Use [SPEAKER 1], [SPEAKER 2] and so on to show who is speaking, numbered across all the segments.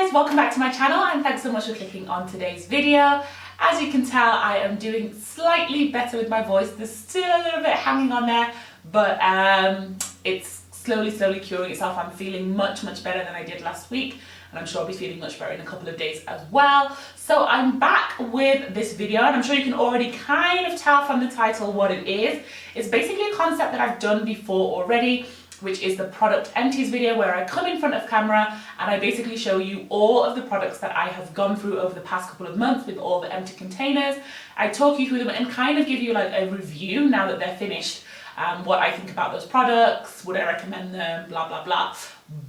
[SPEAKER 1] guys, welcome back to my channel and thanks so much for clicking on today's video. As you can tell, I am doing slightly better with my voice. There's still a little bit hanging on there, but it's slowly curing itself. I'm feeling much better than I did last week, and I'm sure I'll be feeling much better in a couple of days as well. So I'm back with this video, and I'm sure you can already kind of tell from the title what it is. It's basically a concept that I've done before already, which is the product empties video, where I come in front of camera and I basically show you all of the products that I have gone through over the past couple of months with all the empty containers. I talk you through them and kind of give you like a review now that they're finished, what I think about those products, would I recommend them, blah blah blah.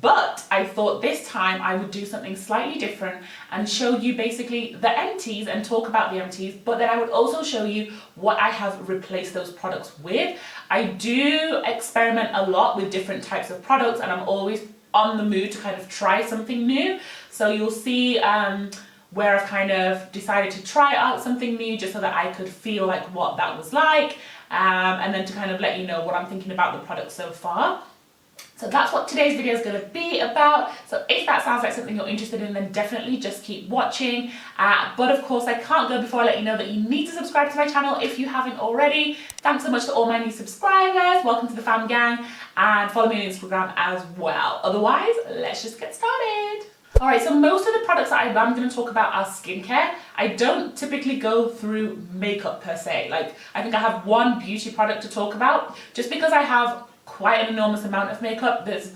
[SPEAKER 1] But I thought this time I would do something slightly different and show you basically the empties and talk about the empties, but then I would also show you what I have replaced those products with. I do experiment a lot with different types of products, and I'm always on the mood to kind of try something new. So you'll see where I've kind of decided to try out something new just so that I could feel like what that was like, and then to kind of let you know what I'm thinking about the product so far. So that's what today's video is going to be about. So if that sounds like something you're interested in, then definitely just keep watching. But of course, I can't go before I let you know that you need to subscribe to my channel if you haven't already. Thanks so much to all my new subscribers. Welcome to the fam gang, and follow me on Instagram as well. Otherwise, let's just get started. All right, so most of the products that I'm going to talk about are skincare. I don't typically go through makeup per se. Like, I think I have one beauty product to talk about, just because I have quite an enormous amount of makeup. There's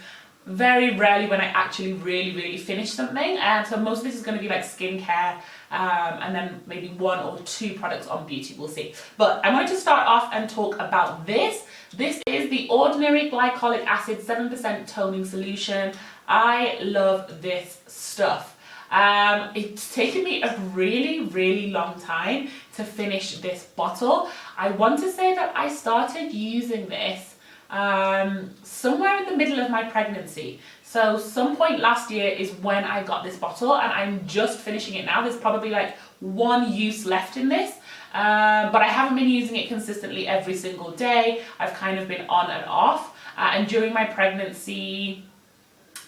[SPEAKER 1] very rarely when I actually really finish something, and so most of this is going to be like skincare, and then maybe one or two products on beauty, we'll see. But I wanted to start off and talk about this. This is the Ordinary Glycolic Acid 7% Toning Solution. I love this stuff. It's taken me a really long time to finish this bottle. I want to say that I started using this somewhere in the middle of my pregnancy. So some point last year is when I got this bottle, and I'm just finishing it now. There's probably like one use left in this, but I haven't been using it consistently every single day. I've kind of been on and off, and during my pregnancy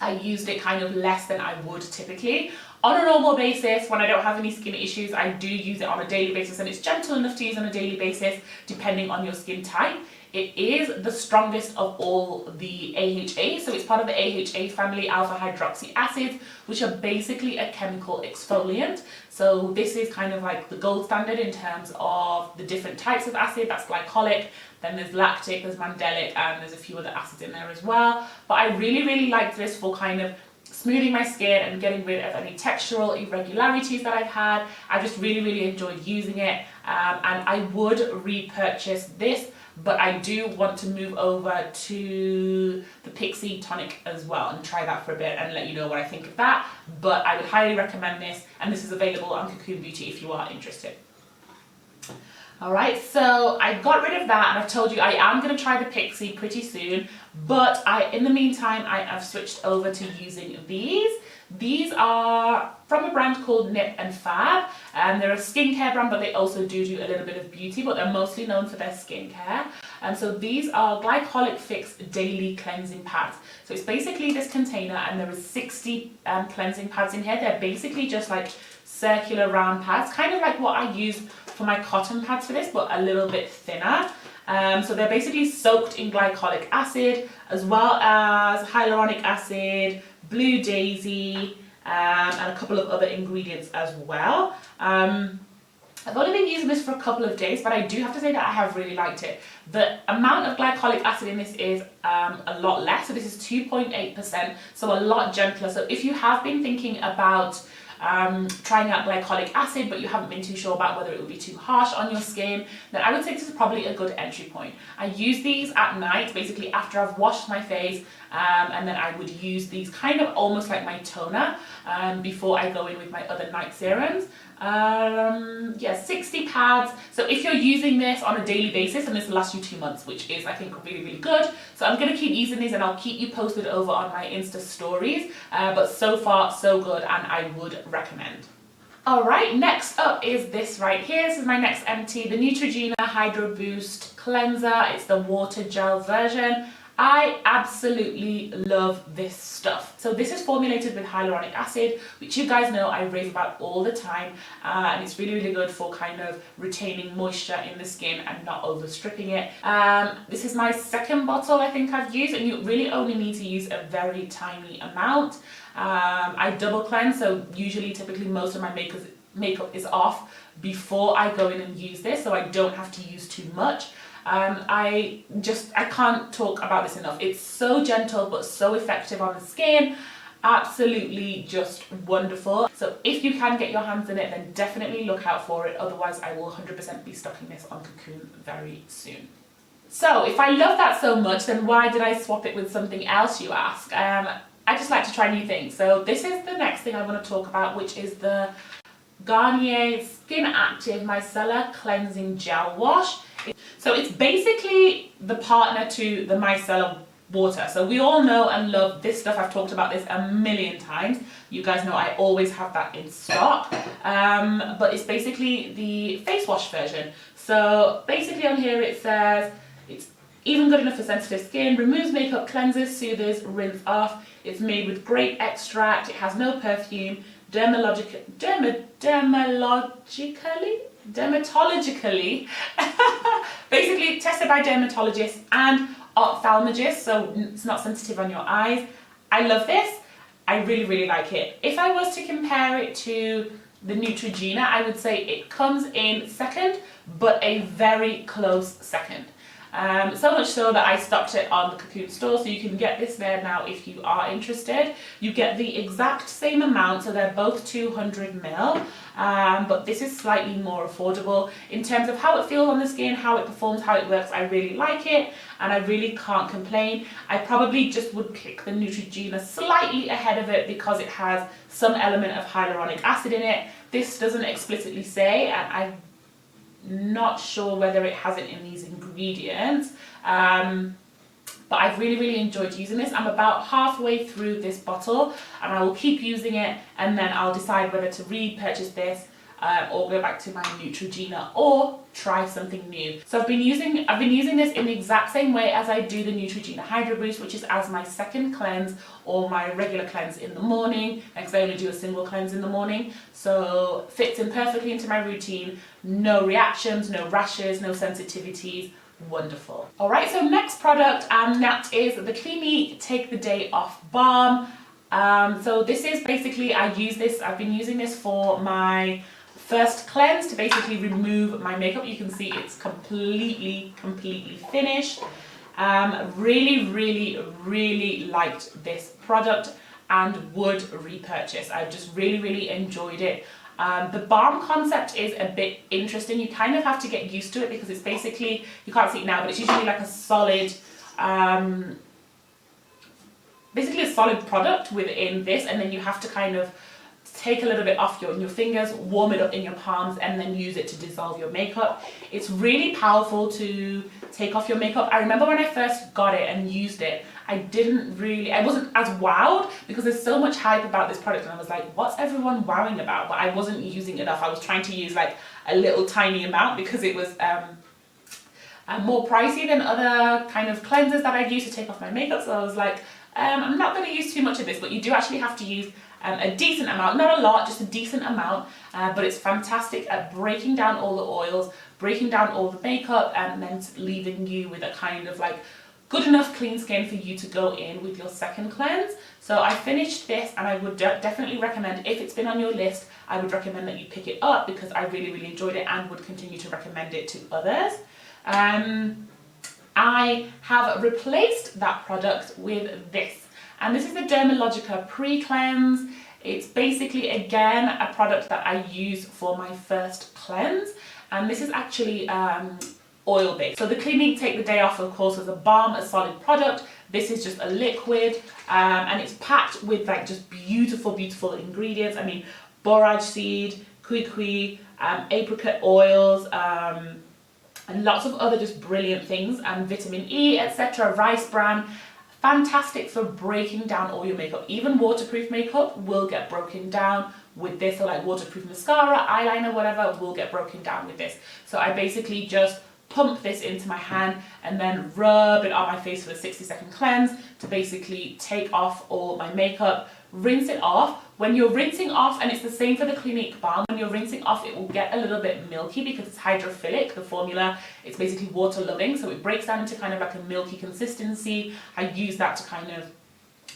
[SPEAKER 1] I used it kind of less than I would typically. On a normal basis, when I don't have any skin issues, I do use it on a daily basis, and it's gentle enough to use on a daily basis depending on your skin type. It is the strongest of all the AHA, so it's part of the AHA family, alpha hydroxy acids, which are basically a chemical exfoliant. So this is kind of like the gold standard in terms of the different types of acid. That's glycolic, then there's lactic, there's mandelic, and there's a few other acids in there as well. But I really like this for kind of smoothing my skin and getting rid of any textural irregularities that I've had. I just really enjoyed using it, and I would repurchase this, but I do want to move over to the Pixie tonic as well and try that for a bit and let you know what I think of that. But I would highly recommend this, and this is available on Cocoon Beauty if you are interested. Alright, so I got rid of that, and I've told you I am going to try the Pixie pretty soon, but in the meantime I have switched over to using these. These are from a brand called Nip and Fab, and they're a skincare brand, but they also do a little bit of beauty, but they're mostly known for their skincare. And so these are Glycolic Fix Daily Cleansing Pads. So it's basically this container, and there is 60 cleansing pads in here. They're basically just like circular round pads, kind of like what I use for my cotton pads for this, but a little bit thinner. So they're basically soaked in glycolic acid, as well as hyaluronic acid, blue daisy, and a couple of other ingredients as well. I've only been using this for a couple of days, but I do have to say that I have really liked it. The amount of glycolic acid in this is a lot less, so this is 2.8%, so a lot gentler. So if you have been thinking about trying out glycolic acid, but you haven't been too sure about whether it would be too harsh on your skin, then I would say this is probably a good entry point. I use these at night, basically after I've washed my face, and then I would use these kind of almost like my toner before I go in with my other night serums. Yeah, 60 pads. So if you're using this on a daily basis, and this will last you 2 months, which is, I think, really good. So I'm going to keep using these, and I'll keep you posted over on my Insta stories. But so far, so good, and I would recommend. Alright, next up is this right here. This is my next empty, the Neutrogena Hydroboost Cleanser. It's the water gel version. I absolutely love this stuff. So this is formulated with hyaluronic acid, which you guys know I rave about all the time, and it's really, really good for kind of retaining moisture in the skin and not over stripping it. This is my second bottle I think I've used, and you really only need to use a very tiny amount. I double cleanse, so typically most of my makeup is off before I go in and use this, so I don't have to use too much. I can't talk about this enough. It's so gentle but so effective on the skin. Absolutely just wonderful. So if you can get your hands in it, then definitely look out for it. Otherwise, I will 100% be stocking this on Cocoon very soon. So if I love that so much, then why did I swap it with something else, you ask? I just like to try new things. So this is the next thing I want to talk about, which is the Garnier Skin Active Micellar Cleansing Gel Wash. So it's basically the partner to the Micellar water. So we all know and love this stuff. I've talked about this a million times. You guys know I always have that in stock. But it's basically the face wash version. So basically on here it says it's even good enough for sensitive skin, removes makeup, cleanses, soothes, rinse off. It's made with grape extract. It has no perfume. Dermatologically basically tested by dermatologists and ophthalmologists, so it's not sensitive on your eyes. I love this. I really, really like it. If I was to compare it to the Neutrogena, I would say it comes in second, but a very close second. So much so that I stocked it on the Cocoon store, so you can get this there now if you are interested. You get the exact same amount, so they're both 200 ml, but this is slightly more affordable. In terms of how it feels on the skin, how it performs, how it works, I really like it, and I really can't complain. I probably just would pick the Neutrogena slightly ahead of it because it has some element of hyaluronic acid in it. This doesn't explicitly say, and I'm not sure whether it has it in these ingredients, but I've really, really enjoyed using this. I'm about halfway through this bottle, and I will keep using it, and then I'll decide whether to repurchase this or go back to my Neutrogena or try something new. So I've been using this in the exact same way as I do the Neutrogena Hydroboost, which is as my second cleanse or my regular cleanse in the morning, because I only do a single cleanse in the morning. So fits in perfectly into my routine. No reactions, no rashes, no sensitivities. Wonderful. All right, so next product, and that is the Clinique Take the Day Off Balm. So this is basically, I've been using this for my first cleanse to basically remove my makeup. You can see it's completely finished. Really, really, really liked this product and would repurchase. I've just really, really enjoyed it. The balm concept is a bit interesting. You kind of have to get used to it because it's basically, you can't see it now, but it's usually like a solid, basically a solid product within this, and then you have to kind of take a little bit off your fingers, warm it up in your palms, and then use it to dissolve your makeup. It's really powerful to take off your makeup. I remember when I first got it and used it, I wasn't as wowed because there's so much hype about this product, and I was like, what's everyone wowing about? But I wasn't using enough. I was trying to use like a little tiny amount because it was more pricey than other kind of cleansers that I'd use to take off my makeup. So I was like, I'm not going to use too much of this, but you do actually have to use a decent amount, not a lot, just a decent amount, but it's fantastic at breaking down all the oils, breaking down all the makeup, and then leaving you with a kind of like good enough clean skin for you to go in with your second cleanse. So I finished this, and I would definitely recommend, if it's been on your list, I would recommend that you pick it up because I really, really enjoyed it and would continue to recommend it to others. I have replaced that product with this, and this is the Dermalogica Precleanse. It's basically, again, a product that I use for my first cleanse, and this is actually oil-based. So the Clinique Take the Day Off, of course, is a balm, a solid product. This is just a liquid, and it's packed with like just beautiful ingredients. I mean, borage seed, kui, apricot oils, and lots of other just brilliant things, and vitamin E, etc., rice bran. Fantastic for breaking down all your makeup. Even waterproof makeup will get broken down with this, or like waterproof mascara, eyeliner, whatever, will get broken down with this. So I basically just pump this into my hand and then rub it on my face for the 60-second cleanse to basically take off all my makeup, rinse it off. When you're rinsing off, and it's the same for the Clinique Balm, when you're rinsing off it will get a little bit milky because it's hydrophilic, the formula. It's basically water loving, so it breaks down into kind of like a milky consistency. I use that to kind of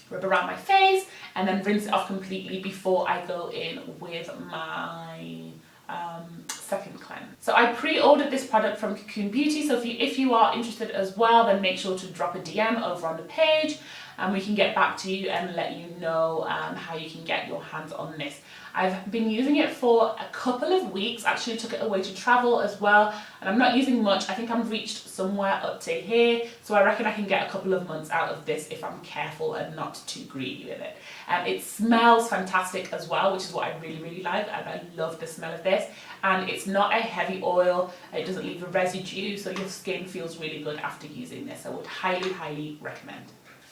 [SPEAKER 1] rub around my face and then rinse it off completely before I go in with my second cleanse. So I pre-ordered this product from Cocoon Beauty, so if you are interested as well, then make sure to drop a DM over on the page and we can get back to you and let you know how you can get your hands on this. I've been using it for a couple of weeks, actually took it away to travel as well, and I'm not using much. I think I've reached somewhere up to here, so I reckon I can get a couple of months out of this if I'm careful and not too greedy with it. It smells fantastic as well, which is what I really like, and I love the smell of this. And it's not a heavy oil, it doesn't leave a residue, so your skin feels really good after using this. I would highly recommend.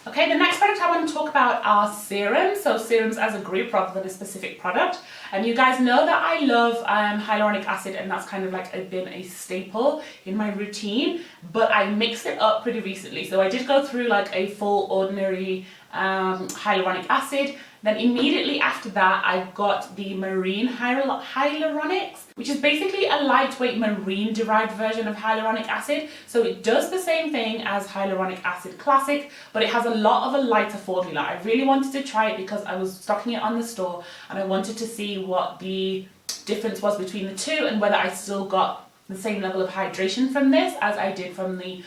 [SPEAKER 1] Okay, the next product I want to talk about are serums. So serums as a group rather than a specific product. And you guys know that I love hyaluronic acid, and that's kind of like been a staple in my routine, but I mixed it up pretty recently. So I did go through like a full ordinary hyaluronic acid. Then immediately after that, I got the marine hyaluronics, which is basically a lightweight marine derived version of hyaluronic acid. So it does the same thing as hyaluronic acid classic, but it has a lot of a lighter formula. I really wanted to try it because I was stocking it on the store and I wanted to see what the difference was between the two and whether I still got the same level of hydration from this as I did from the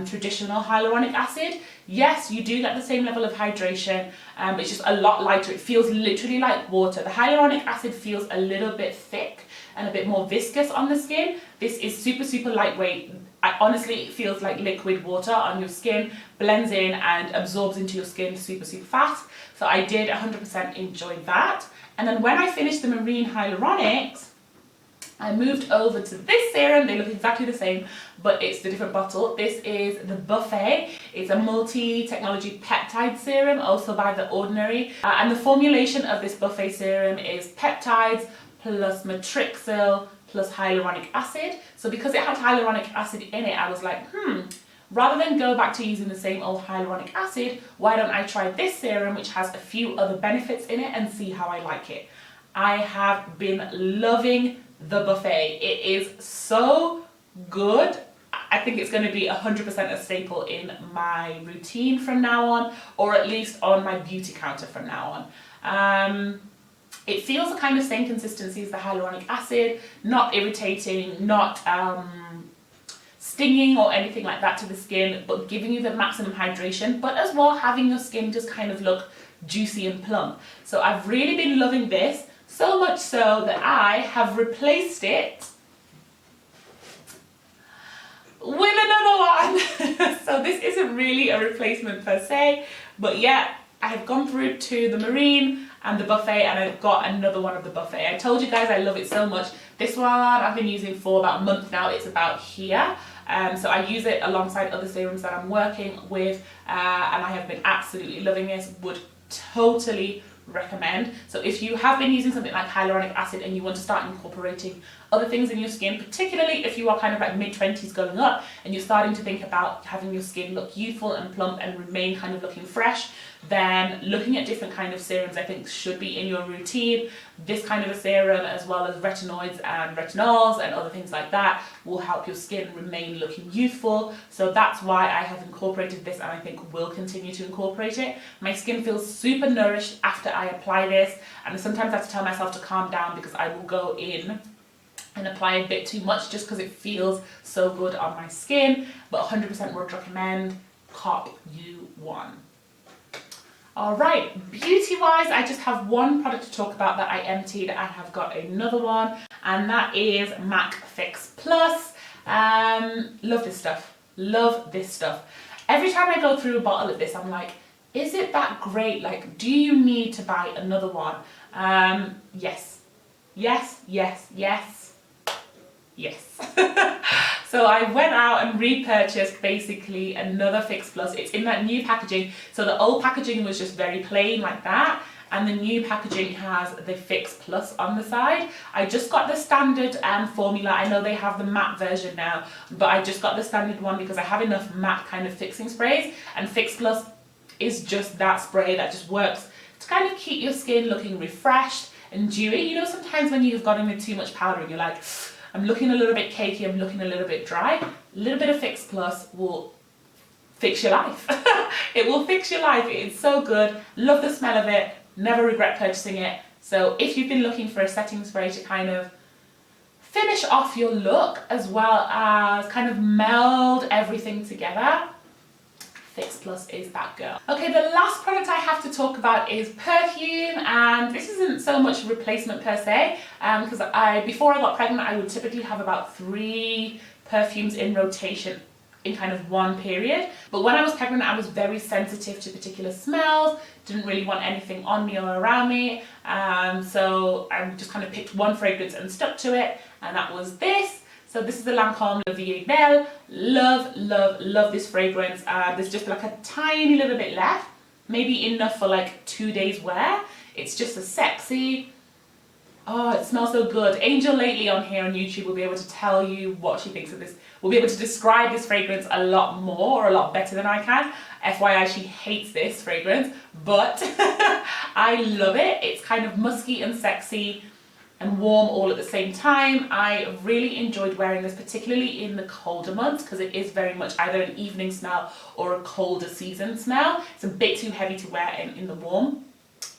[SPEAKER 1] traditional hyaluronic acid. Yes, you do get the same level of hydration, it's just a lot lighter. It feels literally like water. The hyaluronic acid feels a little bit thick and a bit more viscous on the skin. This is super lightweight. Honestly, it feels like liquid water on your skin, blends in and absorbs into your skin super fast. So I did 100% enjoy that. And then when I finished the marine hyaluronics, I moved over to this serum. They look exactly the same, but it's the different bottle. This is the Buffet. It's a multi-technology peptide serum, also by The Ordinary. And the formulation of this Buffet serum is peptides plus matrixyl plus hyaluronic acid. So because it had hyaluronic acid in it, I was like, rather than go back to using the same old hyaluronic acid, why don't I try this serum, which has a few other benefits in it, and see how I like it. I have been loving the Buffet. It is so good. I think it's going to be 100% a staple in my routine from now on, or at least on my beauty counter from now on. It feels the kind of same consistency as the hyaluronic acid, not irritating, not stinging or anything like that to the skin, but giving you the maximum hydration, but as well having your skin just kind of look juicy and plump. So I've really been loving this. So much so that I have replaced it with another one. So this isn't really a replacement per se, but yeah, I have gone through to the marine and the Buffet, and I've got another one of the Buffet. I told you guys I love it so much. This one I've been using for about a month now. It's about here. So I use it alongside other serums that I'm working with, and I have been absolutely loving this. Would totally recommend. So if you have been using something like hyaluronic acid and you want to start incorporating other things in your skin, particularly if you are kind of like mid-20s going up and you're starting to think about having your skin look youthful and plump and remain kind of looking fresh, then looking at different kind of serums I think should be in your routine. This kind of a serum, as well as retinoids and retinols and other things like that, will help your skin remain looking youthful. So that's why I have incorporated this, and I think will continue to incorporate it. My skin feels super nourished after I apply this, and sometimes I have to tell myself to calm down because I will go in and apply a bit too much just because it feels so good on my skin. But 100% would recommend. Cop you one. Alright, beauty wise, I just have one product to talk about that I emptied. I have got another one, and that is MAC Fix Plus. Love this stuff. Love this stuff. Every time I go through a bottle of this, I'm like, is it that great? Like, do you need to buy another one? Yes. Yes, yes, yes, yes. So I went out and repurchased basically another Fix Plus. It's in that new packaging. So the old packaging was just very plain like that. and the new packaging has the Fix Plus on the side. I just got the standard formula. I know they have the matte version now, but I just got the standard one because I have enough matte kind of fixing sprays, and Fix Plus is just that spray that just works to kind of keep your skin looking refreshed and dewy. You know, sometimes when you've gotten with too much powder and you're like, I'm looking a little bit cakey, I'm looking a little bit dry, a little bit of Fix Plus will fix your life. It will fix your life. It's so good. Love the smell of it. Never regret purchasing it. So if you've been looking for a setting spray to kind of finish off your look as well as kind of meld everything together, Fix Plus is that girl. Okay, the last product I have to talk about is perfume, and this isn't so much replacement per se, because before I got pregnant I would typically have about 3 perfumes in rotation in kind of one period. But when I was pregnant, I was very sensitive to particular smells, didn't really want anything on me or around me. So I just kind of picked one fragrance and stuck to it, and that was this. So this is the Lancome Belle. Love, love, love this fragrance. There's just like a tiny little bit left, maybe enough for like 2 days wear. It's just a sexy, oh, it smells so good. Angel lately on here on YouTube will be able to tell you what she thinks of this. We'll be able to describe this fragrance a lot more, or a lot better than I can. FYI, she hates this fragrance, but I love it. It's kind of musky and sexy and warm all at the same time. I really enjoyed wearing this, particularly in the colder months, because it is very much either an evening smell or a colder season smell. It's a bit too heavy to wear in the warm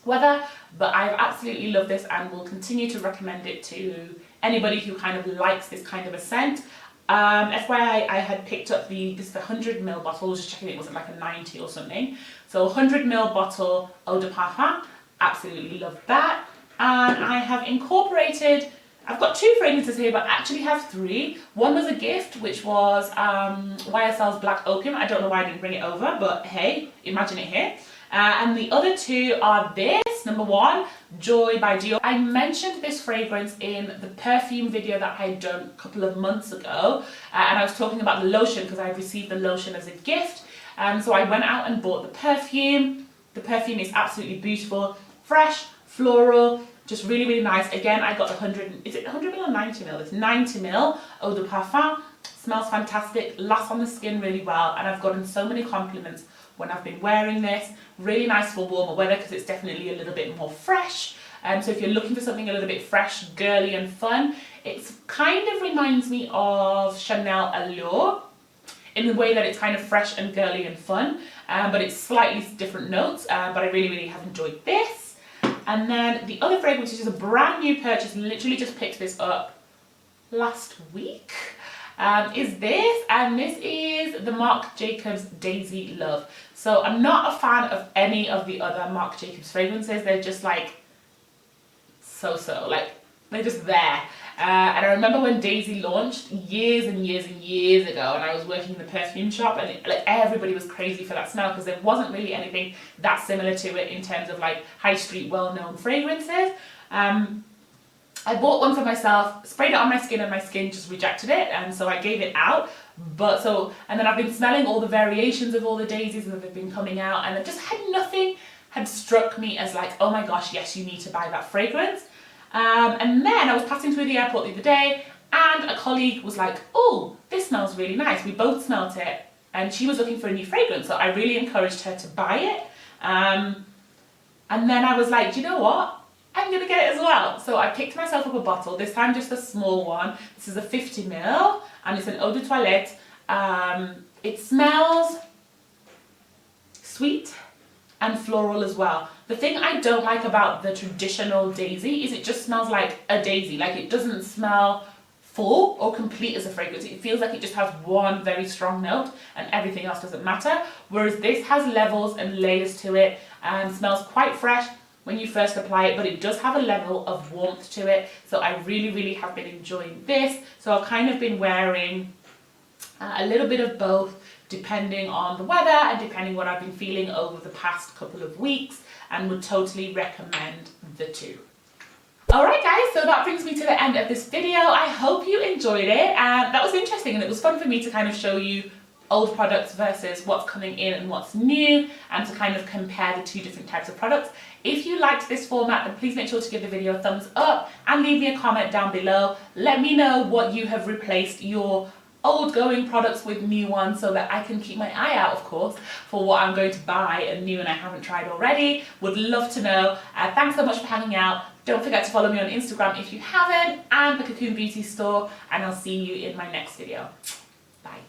[SPEAKER 1] weather, but I've absolutely loved this and will continue to recommend it to anybody who kind of likes this kind of a scent. FYI, I had picked up this 100ml bottle. I was just checking it wasn't like a 90 or something. So 100ml bottle eau de parfum, absolutely love that. And I have incorporated, I've got 2 fragrances here, but I actually have 3. One was a gift, which was YSL's Black Opium. I don't know why I didn't bring it over, but hey, imagine it here. And the other 2 are this. Number 1, Joy by Dior. I mentioned this fragrance in the perfume video that I had done a couple of months ago, and I was talking about the lotion because I received the lotion as a gift. So I went out and bought the perfume. The perfume is absolutely beautiful, fresh, floral, just really, really nice. Again, I got the 100, is it 100ml or 90ml? It's 90ml eau de parfum. Smells fantastic, lasts on the skin really well, and I've gotten so many compliments when I've been wearing this. Really nice for warmer weather because it's definitely a little bit more fresh. So if you're looking for something a little bit fresh, girly and fun, it kind of reminds me of Chanel Allure in the way that it's kind of fresh and girly and fun, but it's slightly different notes, but I really, really have enjoyed this. And then the other fragrance, which is a brand new purchase, literally just picked this up last week, is this, and this is the Marc Jacobs Daisy Love. So I'm not a fan of any of the other Marc Jacobs fragrances. They're just like so-so, like they're just there. And I remember when Daisy launched years and years and years ago, and I was working in the perfume shop, and like everybody was crazy for that smell because there wasn't really anything that similar to it in terms of like high street well-known fragrances. I bought one for myself, sprayed it on my skin, and my skin just rejected it, and so I gave it out. And then I've been smelling all the variations of all the daisies that have been coming out, and I just had nothing had struck me as like, oh my gosh, yes, you need to buy that fragrance. And then I was passing through the airport the other day, and a colleague was like, oh, this smells really nice. We both smelt it, and she was looking for a new fragrance, so I really encouraged her to buy it. And then I was like, do you know what? I'm gonna get it as well. So I picked myself up a bottle, this time just a small one. This is a 50ml, and it's an eau de toilette. It smells sweet and floral as well. The thing I don't like about the traditional daisy is it just smells like a daisy. Like it doesn't smell full or complete as a fragrance. It feels like it just has one very strong note and everything else doesn't matter. Whereas this has levels and layers to it and smells quite fresh when you first apply it, but it does have a level of warmth to it. So I really, really have been enjoying this. So I've kind of been wearing a little bit of both depending on the weather and depending what I've been feeling over the past couple of weeks, and would totally recommend the 2. Alright guys, so that brings me to the end of this video. I hope you enjoyed it, and that was interesting, and it was fun for me to kind of show you old products versus what's coming in and what's new, and to kind of compare the two different types of products. If you liked this format, then please make sure to give the video a thumbs up and leave me a comment down below. Let me know what you have replaced your old going products with new ones, so that I can keep my eye out, of course, for what I'm going to buy and new and I haven't tried already. Would love to know. Thanks so much for hanging out. Don't forget to follow me on Instagram if you haven't, and the Cocoon Beauty store, and I'll see you in my next video. Bye.